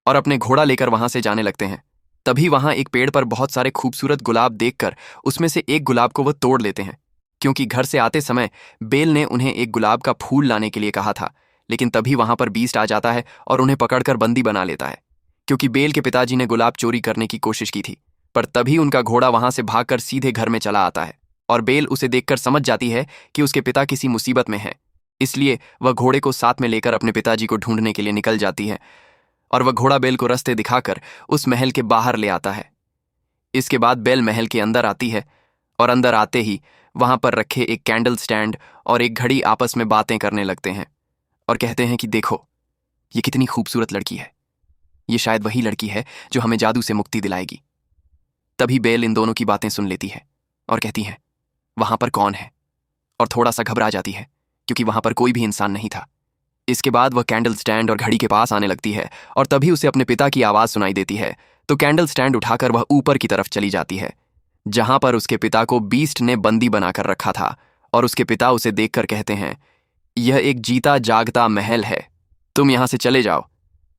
और अपने घोड़ा लेकर वहां से जाने लगते हैं। तभी वहां एक पेड़ पर बहुत सारे खूबसूरत गुलाब देखकर उसमें से एक गुलाब को वह तोड़ लेते हैं, क्योंकि घर से आते समय बेल ने उन्हें एक गुलाब का फूल लाने के लिए कहा था। लेकिन तभी वहां पर बीस्ट आ जाता है और उन्हें पकड़कर बंदी बना लेता है, क्योंकि बेल के पिताजी ने गुलाब चोरी करने की कोशिश की थी। पर तभी उनका घोड़ा वहां से भागकर सीधे घर में चला आता है और बेल उसे देखकर समझ जाती है कि उसके पिता किसी मुसीबत में हैं। इसलिए वह घोड़े को साथ में लेकर अपने पिताजी को ढूंढने के लिए निकल जाती है और वह घोड़ा बेल को रास्ते दिखाकर उस महल के बाहर ले आता है। इसके बाद बेल महल के अंदर आती है और अंदर आते ही वहां पर रखे एक कैंडल स्टैंड और एक घड़ी आपस में बातें करने लगते हैं और कहते हैं कि देखो, ये कितनी खूबसूरत लड़की है। ये शायद वही लड़की है जो हमें जादू से मुक्ति दिलाएगी। तभी बेल इन दोनों की बातें सुन लेती है और कहती है, वहां पर कौन है? और थोड़ा सा घबरा जाती है क्योंकि वहां पर कोई भी इंसान नहीं था। इसके बाद वह कैंडल स्टैंड और घड़ी के पास आने लगती है और तभी उसे अपने पिता की आवाज सुनाई देती है। तो कैंडल स्टैंड उठाकर वह ऊपर की तरफ चली जाती है, जहां पर उसके पिता को बीस्ट ने बंदी बनाकर रखा था। और उसके पिता उसे देखकर कहते हैं, यह एक जीता जागता महल है, तुम यहां से चले जाओ,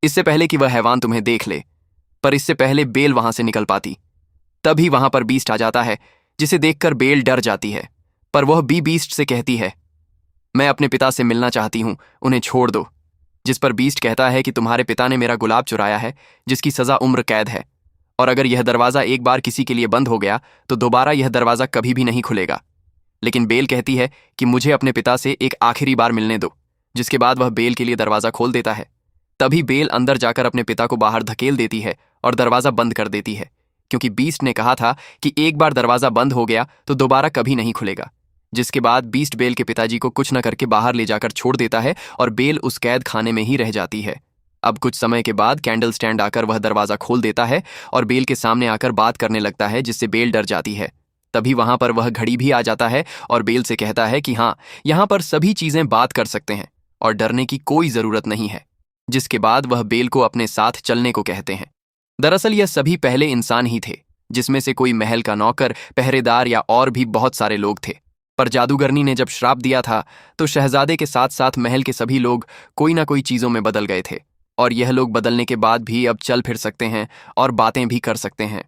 इससे पहले कि वह हैवान तुम्हें देख ले। पर इससे पहले बेल वहां से निकल पाती। तभी वहां पर बीस्ट आ जाता है, जिसे देखकर बेल डर जाती है। पर वह भी बीस्ट से कहती है, मैं अपने पिता से मिलना चाहती हूं, उन्हें छोड़ दो। जिस पर बीस्ट कहता है कि तुम्हारे पिता ने मेरा गुलाब चुराया है, जिसकी सजा उम्र कैद है, और अगर यह दरवाजा एक बार किसी के लिए बंद हो गया तो दोबारा यह दरवाजा कभी भी नहीं खुलेगा। लेकिन बेल कहती है कि मुझे अपने पिता से एक आखिरी बार मिलने दो, जिसके बाद वह बेल के लिए दरवाजा खोल देता है। तभी बेल अंदर जाकर अपने पिता को बाहर धकेल देती है और दरवाजा बंद कर देती है, क्योंकि बीस्ट ने कहा था कि एक बार दरवाजा बंद हो गया तो दोबारा कभी नहीं खुलेगा। जिसके बाद बीस्ट बेल के पिताजी को कुछ न करके बाहर ले जाकर छोड़ देता है और बेल उस कैद खाने में ही रह जाती है। अब कुछ समय के बाद कैंडल स्टैंड आकर वह दरवाजा खोल देता है और बेल के सामने आकर बात करने लगता है, जिससे बेल डर जाती है। तभी वहां पर वह घड़ी भी आ जाता है और बेल से कहता है कि हाँ, यहाँ पर सभी चीजें बात कर सकते हैं और डरने की कोई जरूरत नहीं है। जिसके बाद वह बेल को अपने साथ चलने को कहते हैं। दरअसल यह सभी पहले इंसान ही थे, जिसमें से कोई महल का नौकर, पहरेदार या और भी बहुत सारे लोग थे। पर जादूगरनी ने जब श्राप दिया था तो शहजादे के साथ साथ महल के सभी लोग कोई ना कोई चीजों में बदल गए थे, और यह लोग बदलने के बाद भी अब चल फिर सकते हैं और बातें भी कर सकते हैं।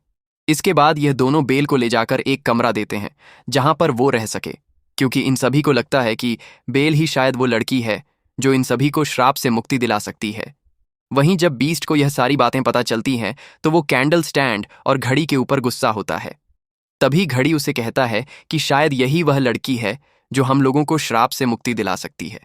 इसके बाद यह दोनों बेल को ले जाकर एक कमरा देते हैं जहां पर वो रह सके, क्योंकि इन सभी को लगता है कि बेल ही शायद वो लड़की है जो इन सभी को श्राप से मुक्ति दिला सकती है। वहीं जब बीस्ट को यह सारी बातें पता चलती हैं तो वो कैंडल स्टैंड और घड़ी के ऊपर गुस्सा होता है। तभी घड़ी उसे कहता है कि शायद यही वह लड़की है जो हम लोगों को श्राप से मुक्ति दिला सकती है।